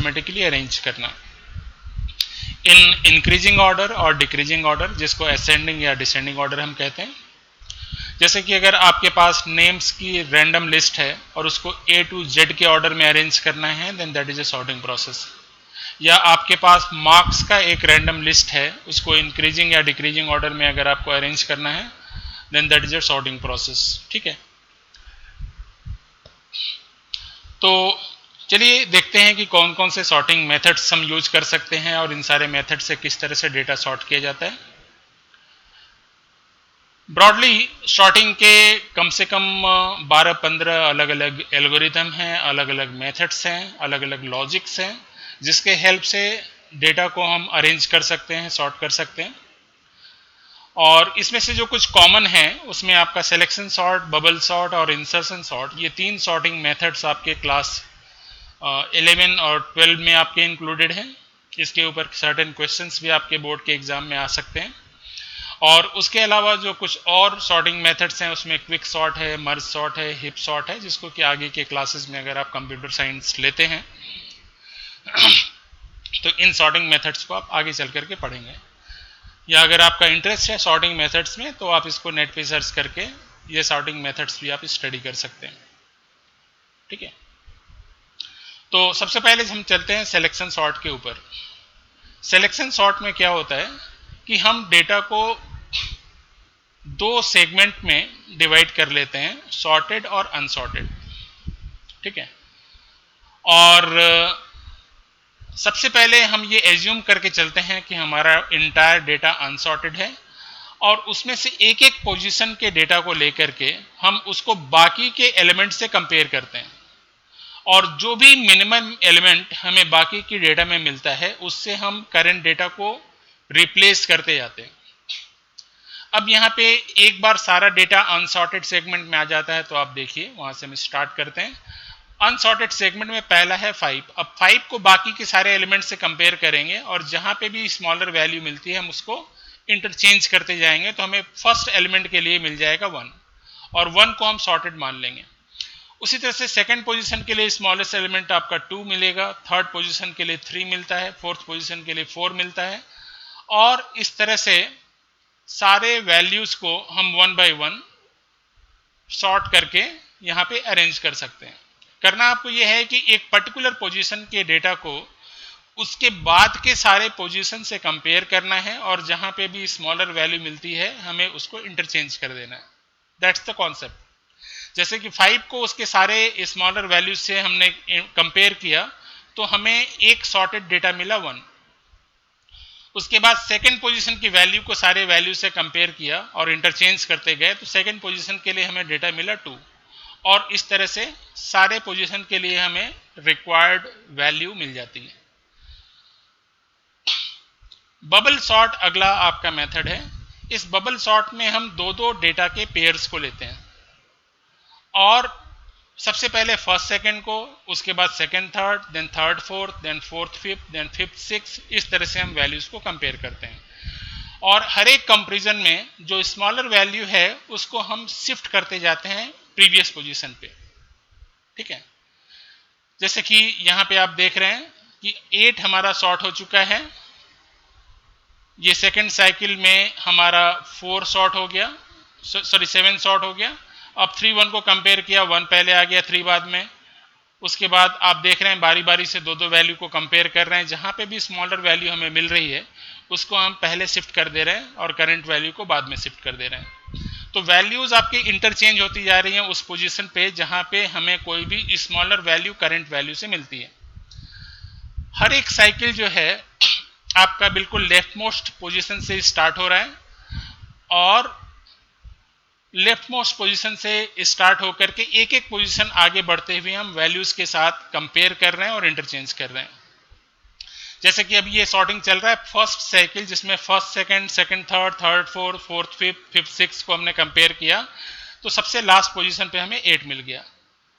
Systematically arrange करना in increasing order और decreasing order, जिसको असेंडिंग या डिसेंडिंग ऑर्डर हम कहते हैं। जैसे कि अगर आपके पास नेम्स की रैंडम लिस्ट है और उसको A to Z के ऑर्डर में अरेंज करना है, then that is a sorting process. या आपके पास मार्क्स का एक रैंडम लिस्ट है, उसको इंक्रीजिंग या डिक्रीजिंग ऑर्डर में अगर आपको अरेंज करना है, then that is a sorting process. ठीक है, तो चलिए देखते हैं कि कौन कौन से सॉर्टिंग मेथड्स हम यूज कर सकते हैं और इन सारे मेथड से किस तरह से डेटा सॉर्ट किया जाता है। ब्रॉडली सॉर्टिंग के कम से कम 12-15 अलग अलग एल्गोरिथम हैं, अलग अलग मेथड्स हैं, अलग अलग लॉजिक्स हैं, जिसके हेल्प से डेटा को हम अरेंज कर सकते हैं, सॉर्ट कर सकते हैं। और इसमें से जो कुछ कॉमन है उसमें आपका सिलेक्शन सॉर्ट, बबल सॉर्ट और इंसर्शन सॉर्ट, ये 3 सॉर्टिंग मेथड्स आपके क्लास 11 और 12 में आपके इंक्लूडेड हैं। इसके ऊपर सर्टेन क्वेश्चंस भी आपके बोर्ड के एग्जाम में आ सकते हैं। और उसके अलावा जो कुछ और सॉर्टिंग मेथड्स हैं उसमें क्विक सॉर्ट है, मर्ज सॉर्ट है, हिप सॉर्ट है, जिसको कि आगे के क्लासेस में अगर आप कंप्यूटर साइंस लेते हैं तो इन सॉर्टिंग मेथड्स को आप आगे चल करके पढ़ेंगे। या अगर आपका इंटरेस्ट है सॉर्टिंग मेथड्स में तो आप इसको नेट पे सर्च करके ये सॉर्टिंग मेथड्स भी आप स्टडी कर सकते हैं। ठीक है, तो सबसे पहले हम चलते हैं सिलेक्शन सॉर्ट के ऊपर। सिलेक्शन सॉर्ट में क्या होता है कि हम डेटा को 2 सेगमेंट में डिवाइड कर लेते हैं, सॉर्टेड और अनसॉर्टेड। ठीक है, और सबसे पहले हम ये एज्यूम करके चलते हैं कि हमारा इंटायर डेटा अनसॉर्टेड है और उसमें से एक एक पोजीशन के डेटा को लेकर के हम उसको बाकी के एलिमेंट से कंपेयर करते हैं और जो भी मिनिमम एलिमेंट हमें बाकी की डेटा में मिलता है उससे हम करंट डेटा को रिप्लेस करते जाते हैं। अब यहाँ पे एक बार सारा डेटा अनसॉर्टेड सेगमेंट में आ जाता है, तो आप देखिए वहां से हम स्टार्ट करते हैं। अनसॉर्टेड सेगमेंट में पहला है 5। अब 5 को बाकी के सारे एलिमेंट से कंपेयर करेंगे और जहां पे भी स्मॉलर वैल्यू मिलती है हम उसको इंटरचेंज करते जाएंगे, तो हमें फर्स्ट एलिमेंट के लिए मिल जाएगा 1 और 1 को हम सॉर्टेड मान लेंगे। उसी तरह से सेकंड पोजीशन के लिए स्मॉलेस्ट एलिमेंट आपका 2 मिलेगा, थर्ड पोजीशन के लिए 3 मिलता है, फोर्थ पोजीशन के लिए 4 मिलता है और इस तरह से सारे वैल्यूज को हम 1 बाय 1 सॉर्ट करके यहाँ पे अरेंज कर सकते हैं। करना आपको यह है कि एक पर्टिकुलर पोजीशन के डेटा को उसके बाद के सारे पोजीशन से कंपेयर करना है और जहां पे भी स्मॉलर वैल्यू मिलती है हमें उसको इंटरचेंज कर देना है। That's the concept. जैसे कि 5 को उसके सारे स्मॉलर वैल्यूज से हमने कंपेयर किया तो हमें एक सॉर्टेड डेटा मिला 1। उसके बाद सेकंड पोजीशन की वैल्यू को सारे वैल्यू से कंपेयर किया और इंटरचेंज करते गए तो सेकंड पोजीशन के लिए हमें डेटा मिला 2 और इस तरह से सारे पोजीशन के लिए हमें रिक्वायर्ड वैल्यू मिल जाती है। बबल सॉर्ट अगला आपका मेथड है। इस बबल सॉर्ट में हम दो डेटा के पेयर्स को लेते हैं और सबसे पहले फर्स्ट सेकंड को, उसके बाद second third, then third fourth, then fourth fifth, then fifth six, इस तरह से हम वैल्यूज को कंपेयर करते हैं और हर एक कंपैरिजन में जो स्मॉलर वैल्यू है उसको हम शिफ्ट करते जाते हैं प्रीवियस पोजीशन पे। ठीक है, जैसे कि यहां पे आप देख रहे हैं कि 8 हमारा सॉर्ट हो चुका है, ये सेकंड साइकिल में हमारा 4 सॉर्ट हो गया, सॉरी 7 सॉर्ट हो गया। अब 3 1 को कंपेयर किया, 1 पहले आ गया, 3 बाद में। उसके बाद आप देख रहे हैं बारी बारी से दो वैल्यू को कंपेयर कर रहे हैं, जहां पे भी स्मॉलर वैल्यू हमें मिल रही है उसको हम पहले शिफ्ट कर दे रहे हैं और करंट वैल्यू को बाद में शिफ्ट कर दे रहे हैं। तो वैल्यूज आपकी इंटरचेंज होती जा रही हैं उस पोजीशन पे जहां पे हमें कोई भी स्मॉलर वैल्यू करंट वैल्यू से मिलती है। हर एक साइकिल जो है आपका बिल्कुल लेफ्ट मोस्ट पोजीशन से स्टार्ट हो रहा है और लेफ्ट मोस्ट पोजीशन से स्टार्ट होकर के एक एक पोजीशन आगे बढ़ते हुए हम वैल्यूज के साथ कंपेयर कर रहे हैं और इंटरचेंज कर रहे हैं। जैसे कि अभी ये सॉर्टिंग चल रहा है फर्स्ट साइकिल, जिसमें first second, second third, third fourth, fourth fifth, fifth six को हमने कंपेयर किया तो सबसे लास्ट पोजीशन पे हमें 8 मिल गया।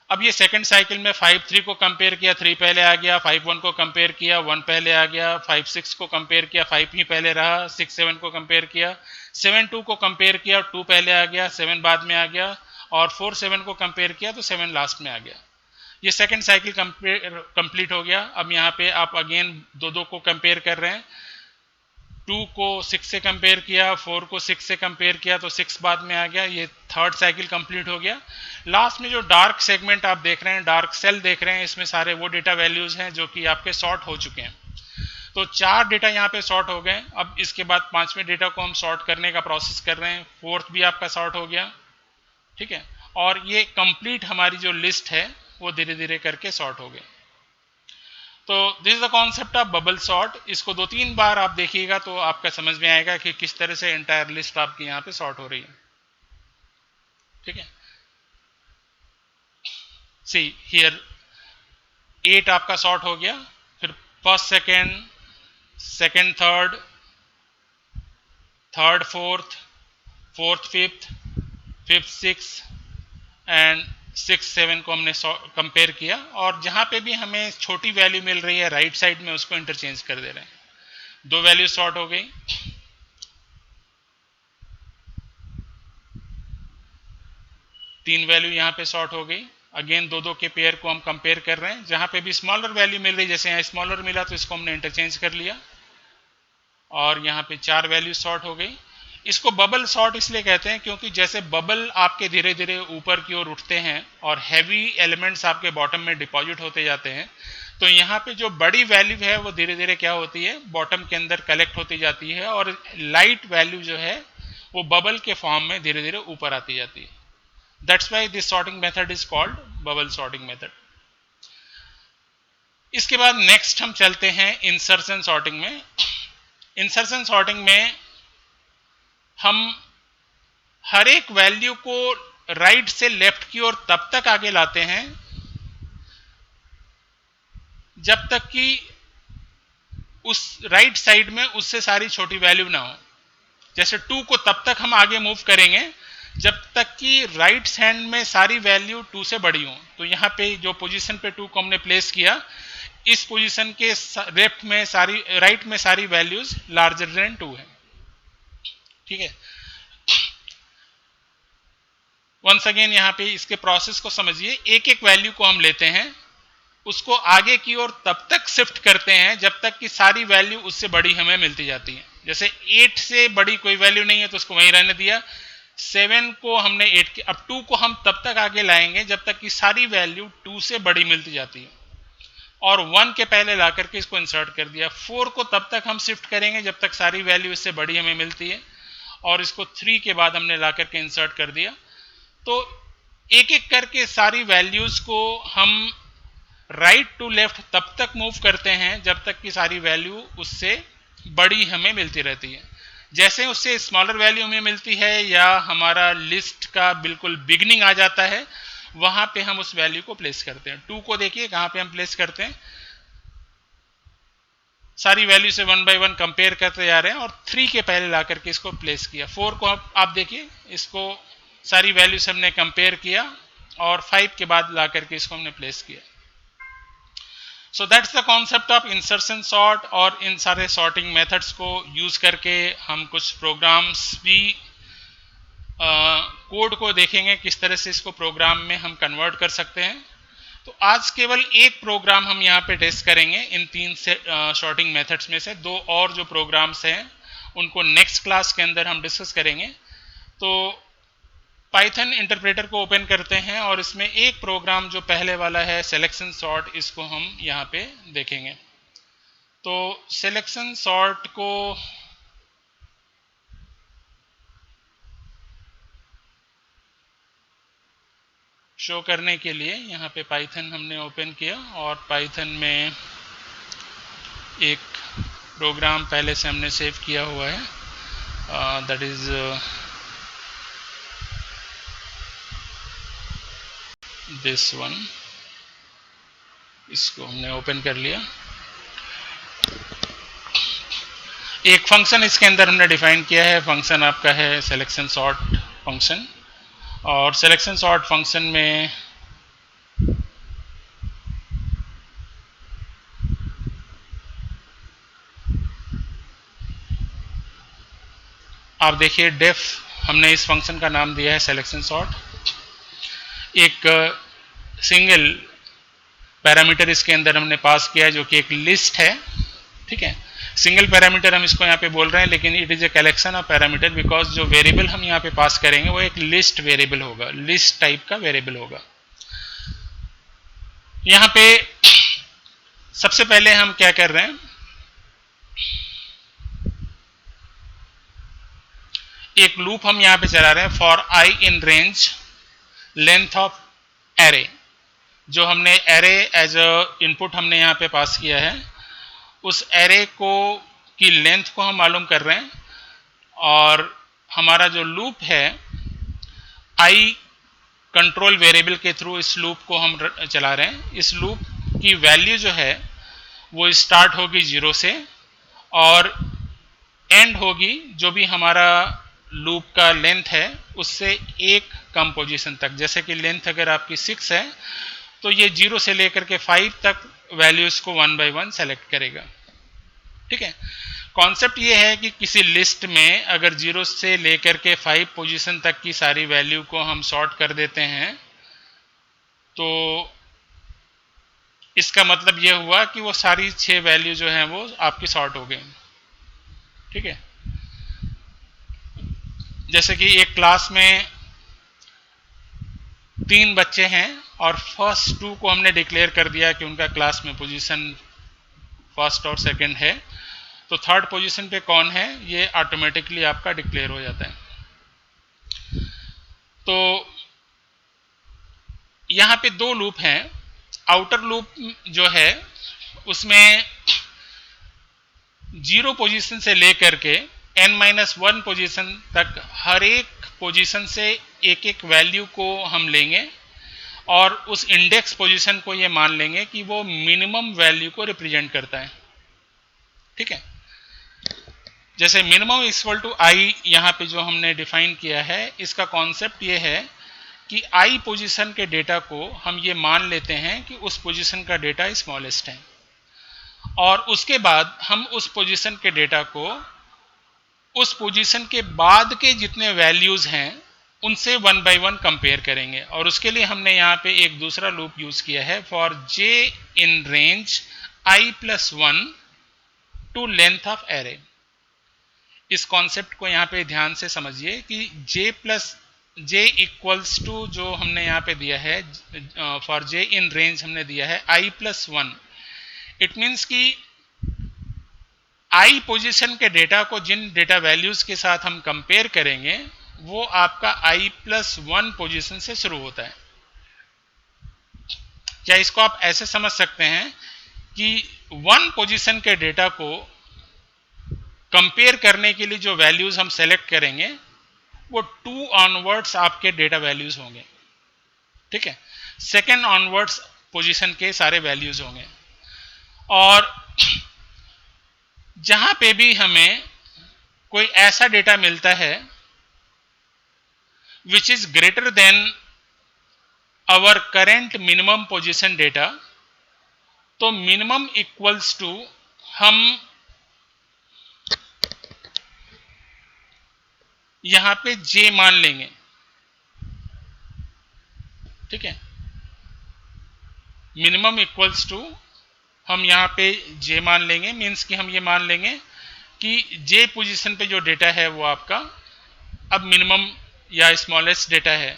अब ये सेकंड साइकिल में 5 3 को कंपेयर किया, 3 पहले आ गया, 5 1 को कंपेयर किया, 1 पहले आ गया, 5 6 को कंपेयर किया, 5 ही पहले रहा, 6 7 को कंपेयर किया, 7 2 को कंपेयर किया, 2 पहले आ गया, 7 बाद में आ गया और 4 7 को कंपेयर किया तो 7 लास्ट में आ गया। ये सेकंड साइकिल कंप्लीट हो गया। अब यहाँ पे आप अगेन दो को कंपेयर कर रहे हैं। 2 को 6 से कंपेयर किया, 4 को 6 से कंपेयर किया तो 6 बाद में आ गया। ये थर्ड साइकिल कंप्लीट हो गया। लास्ट में जो डार्क सेगमेंट आप देख रहे हैं, डार्क सेल देख रहे हैं, इसमें सारे वो डेटा वैल्यूज हैं जो कि आपके सॉर्ट हो चुके हैं। तो 4 डेटा यहाँ पे सॉर्ट हो गए। अब इसके बाद 5वें डेटा को हम सॉर्ट करने का प्रोसेस कर रहे हैं। 4th भी आपका सॉर्ट हो गया, ठीक है। और ये कंप्लीट हमारी जो लिस्ट है वो धीरे धीरे करके सॉर्ट हो गई। तो this is the concept of bubble sort. इसको 2-3 बार आप देखिएगा तो आपका समझ में आएगा कि किस तरह से एंटायर लिस्ट आपकी यहाँ पे सॉर्ट हो रही है, ठीक है। सी हियर 8 आपका सॉर्ट हो गया, फिर first second, second third, third fourth, fourth fifth, fifth six and 6-7 को हमने कंपेयर किया। और जहां पे भी हमें छोटी वैल्यू मिल रही है राइट साइड में उसको इंटरचेंज कर दे रहे हैं। 2 वैल्यू सॉर्ट हो गई। 3 वैल्यू यहाँ पे सॉर्ट हो गई। अगेन दो के पेयर को हम कंपेयर कर रहे हैं। जहां पे भी स्मॉलर वैल्यू मिल रही, जैसे यहाँ स्मॉलर मिला तो इसको हमने इंटरचेंज कर लिया। और यहाँ पे 4 वैल्यू सॉर्ट हो गई। इसको बबल सॉर्ट इसलिए कहते हैं क्योंकि जैसे बबल आपके धीरे धीरे ऊपर की ओर उठते हैं और हैवी एलिमेंट्स आपके बॉटम में डिपॉजिट होते जाते हैं, तो यहाँ पे जो बड़ी वैल्यू है वो धीरे धीरे क्या होती है, बॉटम के अंदर कलेक्ट होती जाती है और लाइट वैल्यू जो है वो बबल के फॉर्म में धीरे धीरे ऊपर आती जाती है। That's why this sorting method is called bubble sorting method. इसके बाद नेक्स्ट हम चलते हैं इंसर्शन सॉर्टिंग में। इंसर्शन सॉर्टिंग में हम हर एक वैल्यू को राइट से लेफ्ट की ओर तब तक आगे लाते हैं जब तक कि उस राइट साइड में उससे सारी छोटी वैल्यू ना हो। जैसे 2 को तब तक हम आगे मूव करेंगे जब तक कि राइट हैंड में सारी वैल्यू 2 से बड़ी हो। तो यहाँ पे जो पोजीशन पे 2 को हमने प्लेस किया, इस पोजीशन के लेफ्ट में सारी, राइट में सारी वैल्यूज लार्जर देन 2 है, ठीक है। वंस अगेन यहाँ पे इसके प्रोसेस को समझिए। एक एक वैल्यू को हम लेते हैं, उसको आगे की ओर तब तक शिफ्ट करते हैं जब तक कि सारी वैल्यू उससे बड़ी हमें मिलती जाती है। जैसे 8 से बड़ी कोई वैल्यू नहीं है तो उसको वहीं रहने दिया। 7 को हमने 8 के, अब 2 को हम तब तक आगे लाएंगे जब तक कि सारी वैल्यू 2 से बड़ी मिलती जाती है और 1 के पहले ला करके इसको इंसर्ट कर दिया। 4 को तब तक हम शिफ्ट करेंगे जब तक सारी वैल्यू इससे बड़ी हमें मिलती है और इसको 3 के बाद हमने ला करके इंसर्ट कर दिया। तो एक एक करके सारी वैल्यूज को हम राइट टू लेफ्ट तब तक मूव करते हैं जब तक कि सारी वैल्यू उससे बड़ी हमें मिलती रहती है। जैसे उससे स्मॉलर वैल्यू हमें मिलती है या हमारा लिस्ट का बिल्कुल बिगनिंग आ जाता है, वहां पे हम उस वैल्यू को प्लेस करते हैं। 2 को देखिए कहां पे हम प्लेस करते हैं, सारी वैल्यू से 1 बाय 1 कंपेयर करते जा रहे हैं और 3 के पहले ला करके इसको प्लेस किया। 4 को आप देखिए, इसको सारी वैल्यू से हमने कंपेयर किया और 5 के बाद ला करके इसको हमने प्लेस किया। So that's the concept of insertion sort. और इन सारे सॉर्टिंग मेथड्स को यूज करके हम कुछ प्रोग्राम्स भी कोड को देखेंगे किस तरह से इसको प्रोग्राम में हम कन्वर्ट कर सकते हैं। तो आज केवल एक प्रोग्राम हम यहाँ पे टेस्ट करेंगे इन 3 सॉर्टिंग मेथड्स में से। 2 और जो प्रोग्राम्स हैं उनको नेक्स्ट क्लास के अंदर हम डिस्कस करेंगे। तो पाइथन इंटरप्रेटर को ओपन करते हैं और इसमें एक प्रोग्राम जो पहले वाला है सिलेक्शन सॉर्ट, इसको हम यहाँ पे देखेंगे। तो सिलेक्शन सॉर्ट को शो करने के लिए यहाँ पे पाइथन हमने ओपन किया और पाइथन में एक प्रोग्राम पहले से हमने सेव किया हुआ है, दैट इज दिस वन। इसको हमने ओपन कर लिया। एक फंक्शन इसके अंदर हमने डिफाइन किया है, फंक्शन आपका है सिलेक्शन सॉर्ट फंक्शन। और सिलेक्शन सॉर्ट फंक्शन में आप देखिए डेफ, हमने इस फंक्शन का नाम दिया है सिलेक्शन सॉर्ट। एक सिंगल पैरामीटर इसके अंदर हमने पास किया है जो कि एक लिस्ट है, ठीक है। सिंगल पैरामीटर हम इसको यहाँ पे बोल रहे हैं, लेकिन it is a collection of parameter, because जो वेरिएबल हम यहाँ पे पास करेंगे वो एक लिस्ट वेरिएबल होगा, लिस्ट टाइप का वेरिएबल होगा। यहाँ पे सबसे पहले हम क्या कर रहे हैं, एक लूप हम यहाँ पे चला रहे हैं, for I in range length of array. जो हमने एरे एज अ इनपुट हमने यहाँ पे पास किया है, उस एरे को की लेंथ को हम मालूम कर रहे हैं, और हमारा जो लूप है आई कंट्रोल वेरिएबल के थ्रू इस लूप को हम चला रहे हैं। इस लूप की वैल्यू जो है वो स्टार्ट होगी 0 से और एंड होगी जो भी हमारा लूप का लेंथ है उससे एक कम पोजीशन तक। जैसे कि लेंथ अगर आपकी 6 है तो ये 0 से लेकर के 5 तक वैल्यूज को 1 बाय 1 सेलेक्ट करेगा, ठीक है। कॉन्सेप्ट ये है कि किसी लिस्ट में अगर 0 से लेकर के 5 पोजीशन तक की सारी वैल्यू को हम सॉर्ट कर देते हैं तो इसका मतलब यह हुआ कि वो सारी 6 वैल्यू जो हैं वो आपकी सॉर्ट हो गई, ठीक है। जैसे कि एक क्लास में 3 बच्चे हैं और फर्स्ट 2 को हमने डिक्लेयर कर दिया कि उनका क्लास में पोजीशन फर्स्ट और सेकंड है, तो थर्ड पोजीशन पे कौन है ये ऑटोमेटिकली आपका डिक्लेयर हो जाता है। तो यहाँ पे 2 लूप हैं। आउटर लूप जो है उसमें 0 पोजीशन से लेकर के n-1 पोजीशन तक हर एक पोजीशन से एक एक वैल्यू को हम लेंगे और उस इंडेक्स पोजीशन को ये मान लेंगे कि वो मिनिमम वैल्यू को रिप्रेजेंट करता है, ठीक है। जैसे मिनिमम इक्वल टू आई यहाँ पे जो हमने डिफाइन किया है, इसका कॉन्सेप्ट ये है कि आई पोजीशन के डेटा को हम ये मान लेते हैं कि उस पोजीशन का डेटा स्मॉलेस्ट है, और उसके बाद हम उस पोजीशन के डेटा को उस पोजीशन के बाद के जितने वैल्यूज हैं उनसे 1 बाय 1 कंपेयर करेंगे। और उसके लिए हमने यहाँ पे एक दूसरा लूप यूज किया है, for j in range i+1 to length of array. इस कॉन्सेप्ट को यहाँ पे ध्यान से समझिए कि j इक्वल्स टू जो हमने यहाँ पे दिया है, फॉर j इन रेंज हमने दिया है i+1। इट मीन्स कि i पोजीशन के डेटा को जिन डेटा वैल्यूज के साथ हम कंपेयर करेंगे वो आपका i+1 पोजीशन से शुरू होता है। क्या इसको आप ऐसे समझ सकते हैं कि 1 पोजीशन के डेटा को कंपेयर करने के लिए जो वैल्यूज हम सेलेक्ट करेंगे वो 2 ऑनवर्ड्स आपके डेटा वैल्यूज होंगे, ठीक है। सेकंड ऑनवर्ड्स पोजीशन के सारे वैल्यूज होंगे, और जहां पे भी हमें कोई ऐसा डेटा मिलता है which is greater than our current minimum position data, तो मिनिमम इक्वल्स टू हम यहां पे j मान लेंगे, ठीक है। मिनिमम इक्वल्स टू हम यहां पे j मान लेंगे, मींस कि हम ये मान लेंगे कि j पोजीशन पे जो डेटा है वो आपका अब मिनिमम या स्मॉलेस्ट डेटा है,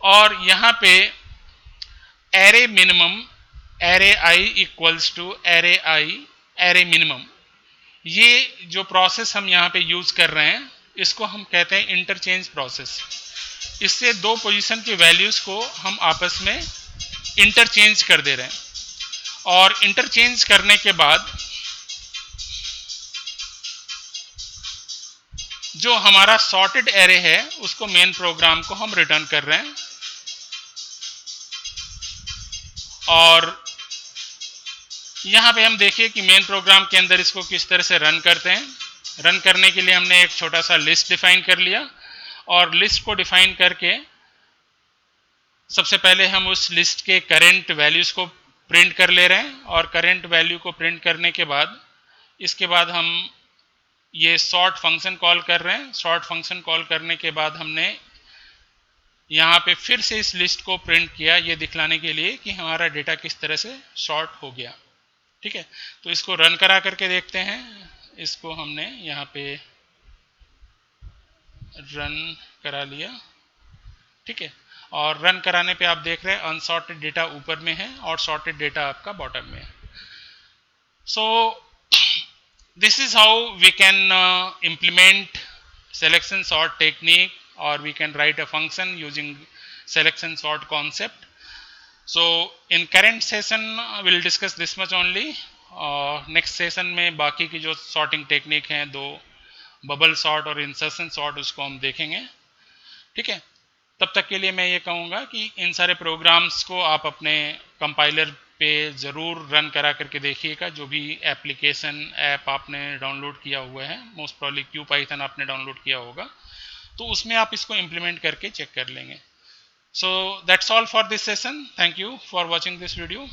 और यहां पे array minimum array i equals to array i array minimum. ये जो प्रोसेस हम यहाँ पे यूज कर रहे हैं इसको हम कहते हैं इंटरचेंज प्रोसेस। इससे 2 पोजीशन की वैल्यूज को हम आपस में इंटरचेंज कर दे रहे हैं, और इंटरचेंज करने के बाद जो हमारा सॉर्टेड एरे है उसको मेन प्रोग्राम को हम रिटर्न कर रहे हैं। और यहां पे हम देखिए कि मेन प्रोग्राम के अंदर इसको किस तरह से रन करते हैं। रन करने के लिए हमने एक छोटा सा लिस्ट डिफाइन कर लिया, और लिस्ट को डिफाइन करके सबसे पहले हम उस लिस्ट के करेंट वैल्यूज को प्रिंट कर ले रहे हैं, और करेंट वैल्यू को प्रिंट करने के बाद इसके बाद हम ये सॉर्ट फंक्शन कॉल कर रहे हैं। सॉर्ट फंक्शन कॉल करने के बाद हमने यहाँ पे फिर से इस लिस्ट को प्रिंट किया ये दिखलाने के लिए कि हमारा डेटा किस तरह से सॉर्ट हो गया। ठीक है, तो इसको रन करा करके देखते हैं। इसको हमने यहाँ पे रन करा लिया। ठीक है, और रन कराने पे आप देख रहे हैं अनसॉर्टेड डेटा ऊपर में है और सॉर्टेड डेटा आपका बॉटम में है। सो this is how we can implement selection sort technique, or we can write a function using selection sort concept. So in current session we'll discuss this much only. Next session में बाकी की जो sorting technique हैं, दो bubble sort और insertion sort, उसको हम देखेंगे। ठीक है, तब तक के लिए मैं ये कहूँगा कि इन सारे प्रोग्राम्स को आप अपने कंपाइलर पे ज़रूर रन करा करके देखिएगा। जो भी एप्लीकेशन ऐप आपने डाउनलोड किया हुआ है, मोस्ट प्रॉब्ली QPython आपने डाउनलोड किया होगा, तो उसमें आप इसको इम्प्लीमेंट करके चेक कर लेंगे। So that's all for this session. Thank you for watching this video.